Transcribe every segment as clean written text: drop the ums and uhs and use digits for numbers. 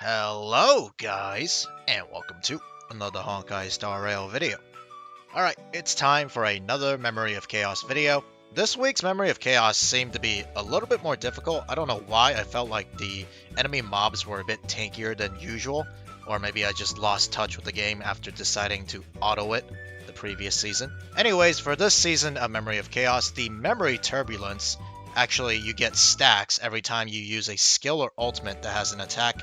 Hello guys, and welcome to another Honkai Star Rail video. Alright, it's time for another Memory of Chaos video. This week's Memory of Chaos seemed to be a little bit more difficult. I don't know why, I felt like the enemy mobs were a bit tankier than usual. Or maybe I just lost touch with the game after deciding to auto it the previous season. Anyways, for this season of Memory of Chaos, the Memory Turbulence, actually you get stacks every time you use a skill or ultimate that has an attack.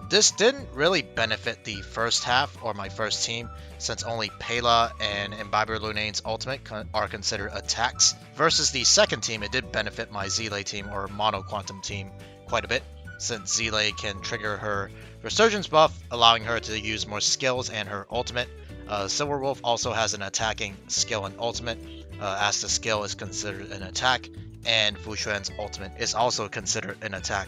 This didn't really benefit the first half or my first team, since only Pela and Imbiber Lunane's ultimate are considered attacks. Versus the second team, it did benefit my Seele team or Mono Quantum team quite a bit, since Seele can trigger her Resurgence buff, allowing her to use more skills and her ultimate. Silverwolf also has an attacking skill and ultimate, as the skill is considered an attack, and Fu Xuan's ultimate is also considered an attack.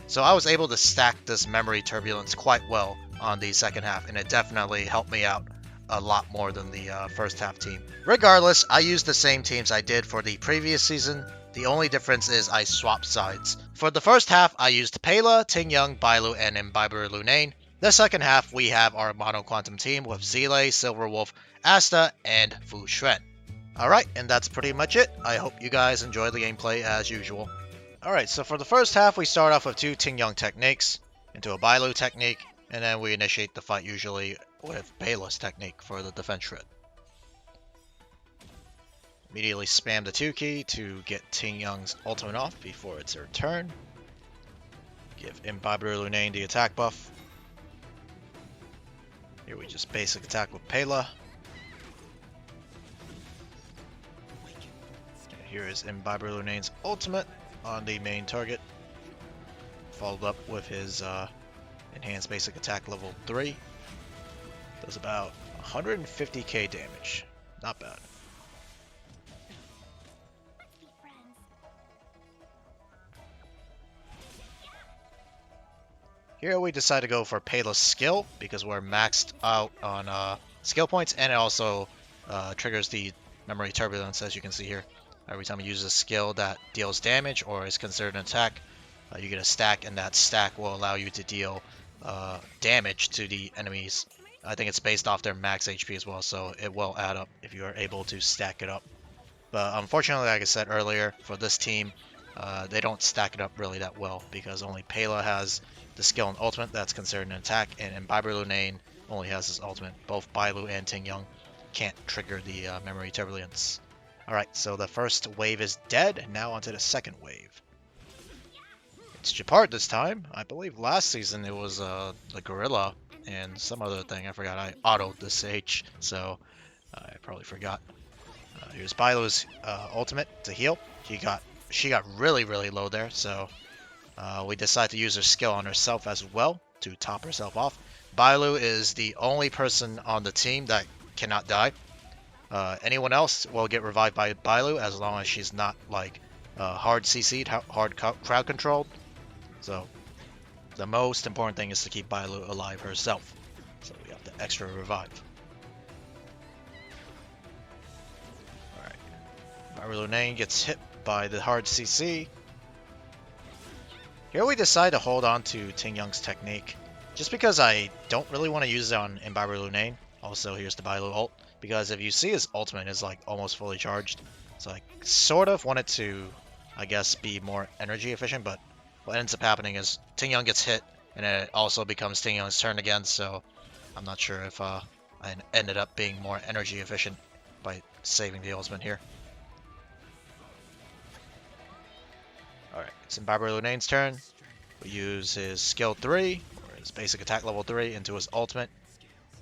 So I was able to stack this Memory Turbulence quite well on the second half, and it definitely helped me out a lot more than the first half team. Regardless, I used the same teams I did for the previous season. The only difference is I swapped sides. For the first half, I used Pela, Tingyang, Bailu, and Imbiber Lunane. The second half, we have our Mono Quantum team with Seele, Silverwolf, Asta, and Fu Xuan. Alright, and that's pretty much it. I hope you guys enjoy the gameplay as usual. Alright, so for the first half, we start off with two Tingyang techniques into a Bailu technique, and then we initiate the fight usually with Pela's technique for the defense shred. Immediately spam the 2 key to get Tingyang's ultimate off before it's her turn. Give Imbiber Lunane the attack buff. Here we just basic attack with Pela. And here is Imbiber Lunane's ultimate on the main target, followed up with his enhanced basic attack level 3. Does about 150k damage. Not bad. Here we decide to go for Pela's skill because we're maxed out on skill points, and it also triggers the Memory Turbulence, as you can see here. Every time you use a skill that deals damage or is considered an attack, you get a stack, and that stack will allow you to deal damage to the enemies. I think it's based off their max HP as well, so it will add up if you are able to stack it up. But unfortunately, like I said earlier, for this team, they don't stack it up really that well because only Pela has the skill and ultimate that's considered an attack, and Imbiber Lunane only has his ultimate. Both Bailu and Tingyang can't trigger the Memory Turbulence. Alright, so the first wave is dead, and now onto the second wave. It's Japard this time. I believe last season it was the Gorilla and some other thing. I forgot. I autoed the Sage, so I probably forgot. Here's Bailu's ultimate to heal. She got really low there, so we decided to use her skill on herself as well to top herself off. Bailu is the only person on the team that cannot die. Anyone else will get revived by Bailu as long as she's not like hard CC'd, hard crowd controlled. So the most important thing is to keep Bailu alive herself. So we have the extra revive. Alright. Imbiber Lunane gets hit by the hard CC. Here we decide to hold on to Tingyang's technique. Just because I don't really want to use it on Imbiber Lunane. Also, here's the Bailu ult. Because if you see his ultimate is like almost fully charged. So I sort of wanted to, I guess, be more energy efficient. But what ends up happening is Tingyang gets hit. And it also becomes Tingyang's turn again. So I'm not sure if I ended up being more energy efficient by saving the ultimate here. Alright, it's Imbiber Lunane's turn. We use his skill 3, or his basic attack level 3, into his ultimate.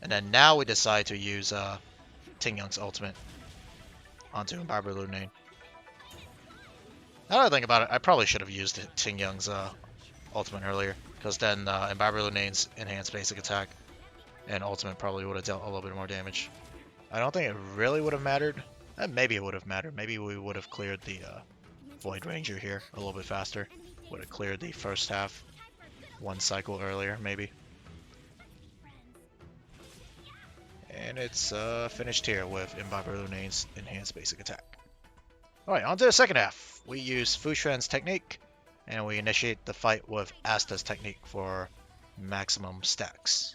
And then now we decide to use Tingyang's ultimate onto Imbiber Lunane. Now that I think about it, I probably should have used Tingyang's ultimate earlier, because then Imbiber Lunane's enhanced basic attack and ultimate probably would have dealt a little bit more damage. I don't think it really would have mattered. Maybe it would have mattered. Maybe we would have cleared the Void Ranger here a little bit faster. Would have cleared the first half one cycle earlier, maybe. And it's finished here with Imbiber Lunane's enhanced basic attack. Alright, on to the second half. We use Fu Xuan's technique, and we initiate the fight with Asta's technique for maximum stacks.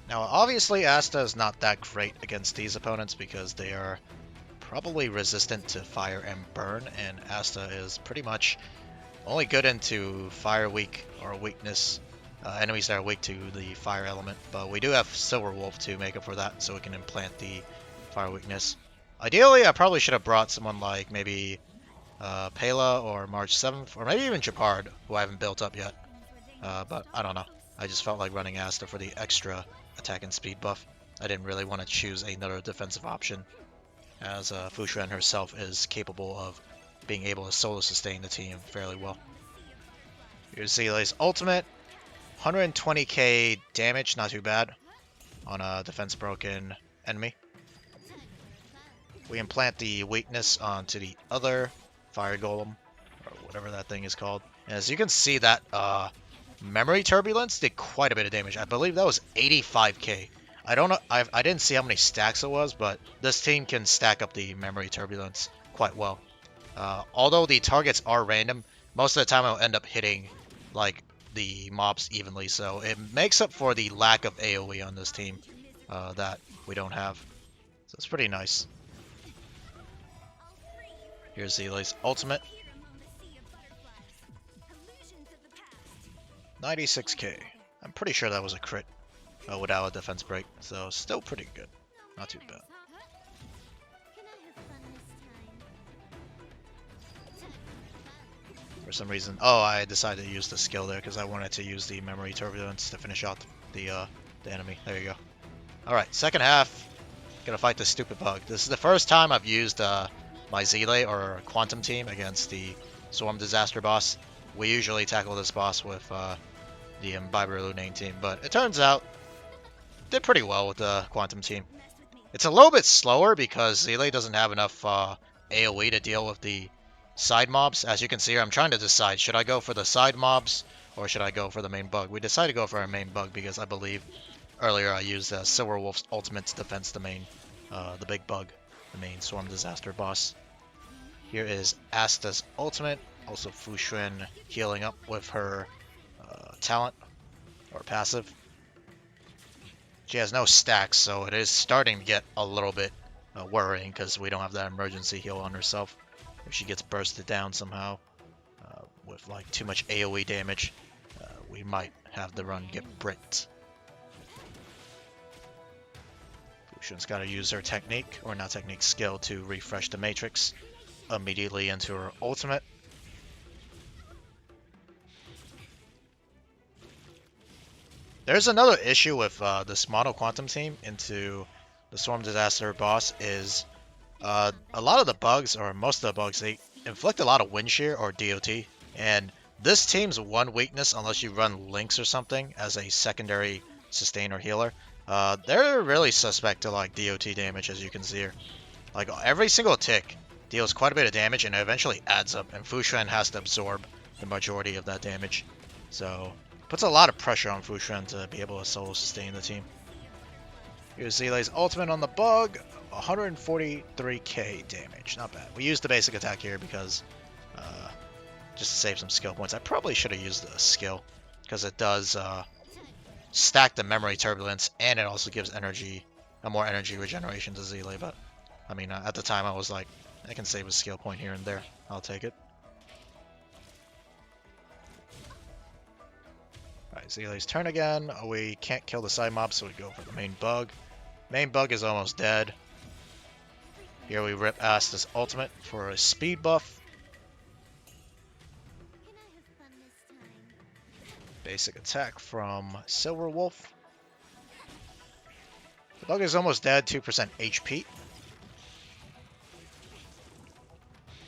Now, obviously, Asta is not that great against these opponents because they are probably resistant to fire and burn, and Asta is pretty much only good into fire weak or weakness, enemies that are weak to the fire element. But we do have Silver Wolf to make up for that, so we can implant the fire weakness. Ideally, I probably should have brought someone like maybe Pela or March 7th, or maybe even Japard, who I haven't built up yet. But I don't know. I just felt like running Asta for the extra attack and speed buff. I didn't really want to choose another defensive option, as Fu Xuan herself is capable of being able to solo sustain the team fairly well. Here's Seele's ultimate. 120k damage, not too bad, on a defense broken enemy. We implant the weakness onto the other fire golem, or whatever that thing is called. And as you can see, that memory turbulence did quite a bit of damage. I believe that was 85k. I don't know. I didn't see how many stacks it was, but this team can stack up the memory turbulence quite well. Although the targets are random, most of the time I'll end up hitting like the mobs evenly, so it makes up for the lack of AoE on this team that we don't have. So it's pretty nice. Here's Seele's ultimate. 96k. I'm pretty sure that was a crit without a defense break, so still pretty good. Not too bad. For some reason, I decided to use the skill there because I wanted to use the memory turbulence to finish out the enemy. There you go. Alright, second half. Gonna fight this stupid bug. This is the first time I've used my Seele or Quantum team against the Swarm Disaster boss. We usually tackle this boss with the Imbiber Lunane team, but it turns out did pretty well with the Quantum team. It's a little bit slower because Seele doesn't have enough AoE to deal with the side mobs. As you can see here, I'm trying to decide, should I go for the side mobs or should I go for the main bug? We decided to go for our main bug because I believe earlier I used Silver Wolf's ultimate to defense the main, the big bug, the main Swarm Disaster boss. Here is Asta's ultimate, also Fu Xuan healing up with her talent or passive. She has no stacks, so it is starting to get a little bit worrying because we don't have that emergency heal on herself. If she gets bursted down somehow with like too much AoE damage, we might have the run get bricked. Fu Xuan's got to use her technique, or not technique, skill to refresh the matrix immediately into her ultimate. There's another issue with this Mono Quantum team into the Swarm Disaster boss is a lot of the bugs, or most of the bugs, they inflict a lot of wind shear or DOT. And this team's one weakness, unless you run Lynx or something as a secondary sustainer healer, they're really suspect to like DOT damage, as you can see here. Like every single tick deals quite a bit of damage and it eventually adds up, and Fu Xuan has to absorb the majority of that damage. So puts a lot of pressure on Fu Xuan to be able to solo sustain the team. Here's Seele's ultimate on the bug. 143k damage. Not bad. We used the basic attack here because just to save some skill points. I probably should have used the skill because it does stack the memory turbulence and it also gives energy, more energy regeneration to Seele. But I mean, at the time I was like, I can save a skill point here and there. I'll take it. Alright, Seele's turn again. We can't kill the side mob, so we go for the main bug. Main bug is almost dead. Here we rip Asta's ultimate for a speed buff. Basic attack from Silver Wolf. The bug is almost dead, 2% HP.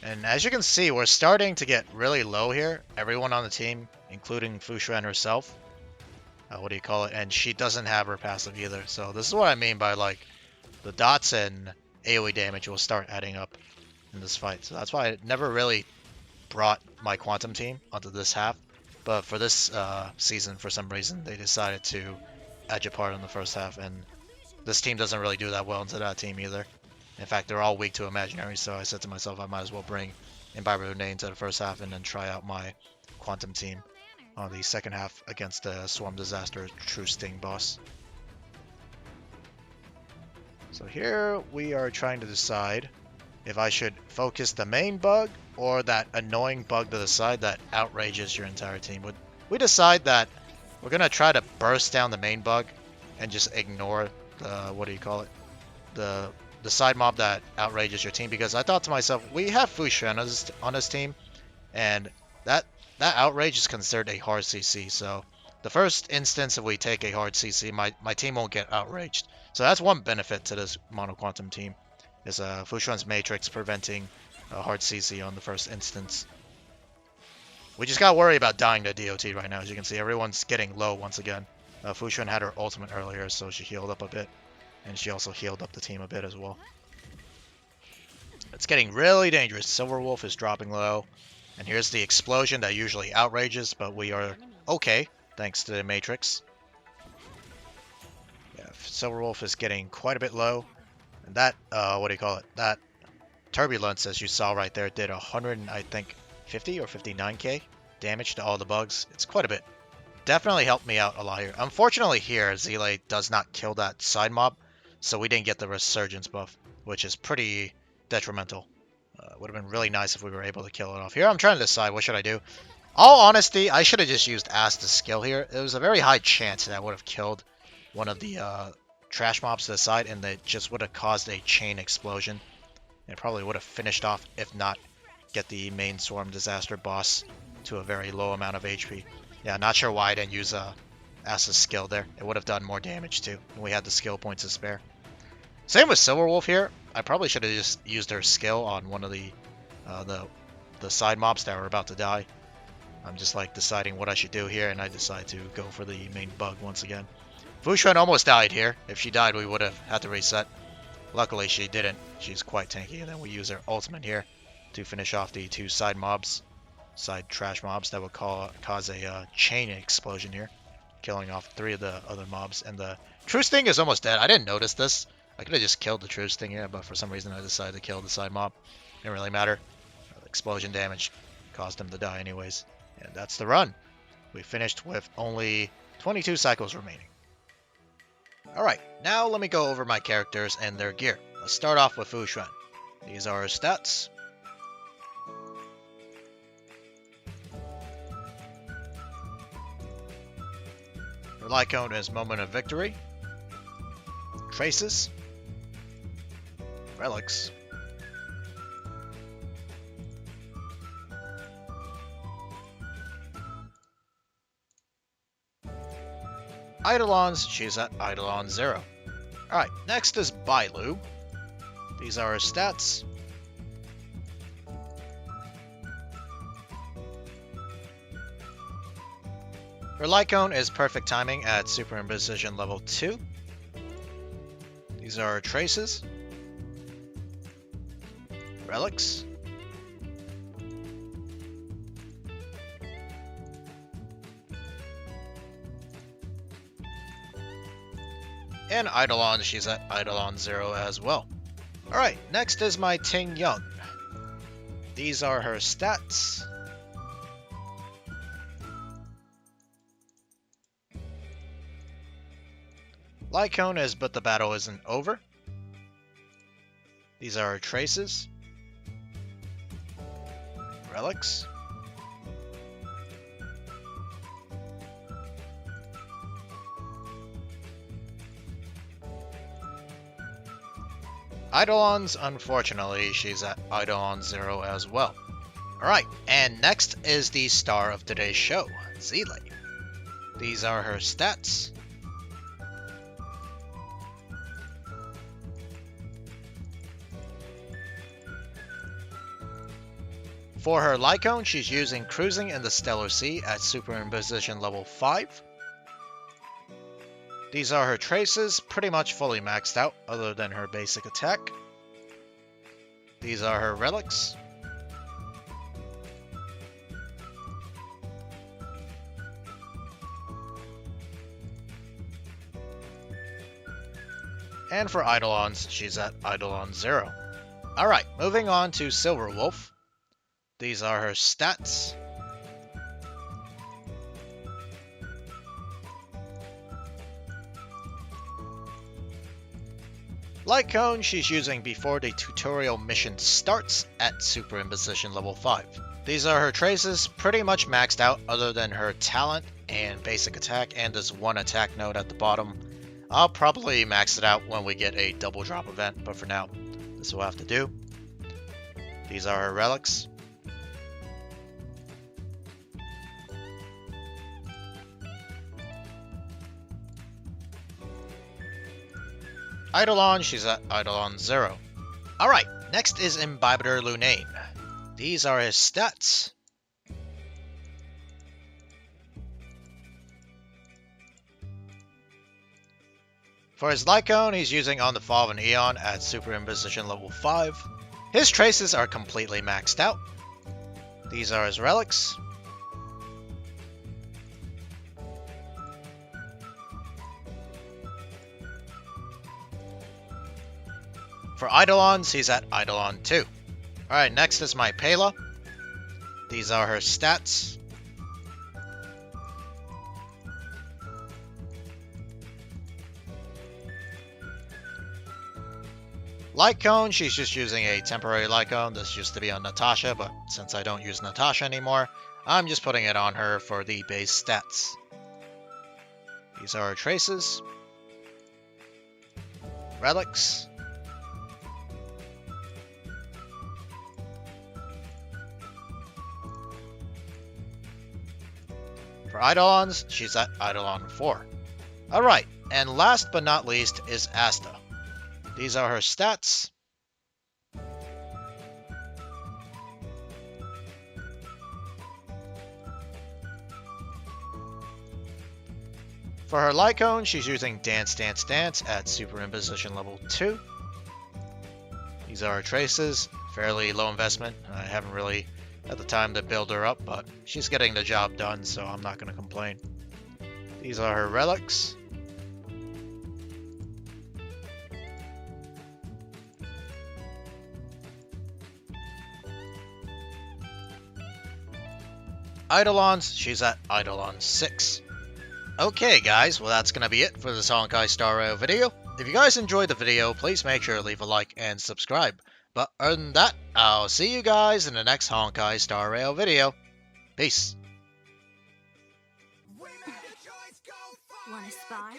And as you can see, we're starting to get really low here. Everyone on the team, including Fu Xuan herself. What do you call it? And she doesn't have her passive either. So this is what I mean by like the dots and AoE damage will start adding up in this fight. So that's why I never really brought my Quantum team onto this half. But for this season, for some reason, they decided to add Japard in the first half. And this team doesn't really do that well into that team either. In fact, they're all weak to imaginary, so I said to myself I might as well bring Imbiber Name to the first half and then try out my Quantum team on the second half against the Swarm Disaster True Sting boss. So here we are trying to decide if I should focus the main bug or that annoying bug to the side that outrages your entire team. Would we decide that we're going to try to burst down the main bug and just ignore the, what do you call it? The side mob that outrages your team, because I thought to myself, we have Fushan on his team, and that outrage is considered a hard CC, so the first instance if we take a hard CC, my team won't get outraged. So that's one benefit to this Mono Quantum team, is Fushan's Matrix preventing a hard CC on the first instance. We just gotta worry about dying to DOT right now. As you can see, everyone's getting low once again. Fushan had her ultimate earlier, so she healed up a bit. And she also healed up the team a bit as well. It's getting really dangerous. Silverwolf is dropping low. And here's the explosion that usually outrages, but we are okay, thanks to the Matrix. Yeah, Silverwolf is getting quite a bit low. And that, what do you call it? That Turbulence, as you saw right there, did 100, I think, 50 or 59k damage to all the bugs. It's quite a bit. Definitely helped me out a lot here. Unfortunately here, Seele does not kill that side mob. So we didn't get the Resurgence buff, which is pretty detrimental. Would have been really nice if we were able to kill it off. Here I'm trying to decide, what should I do? All honesty, I should have just used Asta's skill here. It was a very high chance that I would have killed one of the trash mobs to the side, and that just would have caused a chain explosion. It probably would have finished off, if not get the main Swarm Disaster boss to a very low amount of HP. Yeah, not sure why I didn't use Asta's skill there. It would have done more damage too. We had the skill points to spare. Same with Silverwolf here. I probably should have just used her skill on one of the side mobs that were about to die. I'm just like deciding what I should do here, and I decide to go for the main bug once again. Fushan almost died here. If she died, we would have had to reset. Luckily, she didn't. She's quite tanky, and then we use her ultimate here to finish off the two side mobs, side trash mobs that would cause a chain explosion here, killing off 3 of the other mobs. And the True Sting is almost dead. I didn't notice this. I could have just killed the True Sting here, but for some reason I decided to kill the side mob. Didn't really matter. Explosion damage caused him to die anyways. And that's the run. We finished with only 22 cycles remaining. Alright, now let me go over my characters and their gear. Let's start off with Fushan. These are her stats. Her Lycone is Moment of Victory. Traces. Relics. Eidolons, she's at Eidolon 0. Alright, next is Bailu. These are her stats. Her Lycone is Perfect Timing at Super Imposition level 2. These are her traces. Relics. And Eidolon, she's at Eidolon 0 as well. Alright, next is my Ting Young. These are her stats. Lycone is But the Battle Isn't Over. These are her traces. Relics. Eidolons, unfortunately, she's at Eidolon 0 as well. Alright, and next is the star of today's show, Seele. These are her stats. For her Lycone, she's using Cruising in the Stellar Sea at Super Imposition level 5. These are her traces, pretty much fully maxed out, other than her basic attack. These are her relics. And for Eidolons, she's at Eidolon 0. Alright, moving on to Silver Wolf. These are her stats. Light Cone she's using before the tutorial mission starts at Super Imposition level 5. These are her traces, pretty much maxed out other than her talent and basic attack and this one attack node at the bottom. I'll probably max it out when we get a double drop event, but for now, this will have to do. These are her relics. Eidolon, she's at Eidolon 0. Alright, next is Imbibitor Lunane. These are his stats. For his Lycone, he's using On the Fall of an Eon at Super Imposition level 5. His traces are completely maxed out. These are his relics. For Eidolons, he's at Eidolon 2. Alright, next is my Pela. These are her stats. Light Cone, she's just using a temporary Light Cone. This used to be on Natasha, but since I don't use Natasha anymore, I'm just putting it on her for the base stats. These are her traces. Relics. For Eidolons, she's at Eidolon 4. Alright, and last but not least is Asta. These are her stats. For her Lycone, she's using Dance Dance Dance at Super Imposition level 2. These are her traces. Fairly low investment. I haven't really had the time to build her up, but she's getting the job done, so I'm not going to complain. These are her relics. Eidolons, she's at Eidolon 6. Okay guys, well that's going to be it for this Honkai Star Rail video. If you guys enjoyed the video, please make sure to leave a like and subscribe. But other than that, I'll see you guys in the next Honkai Star Rail video. Peace. Wanna spar?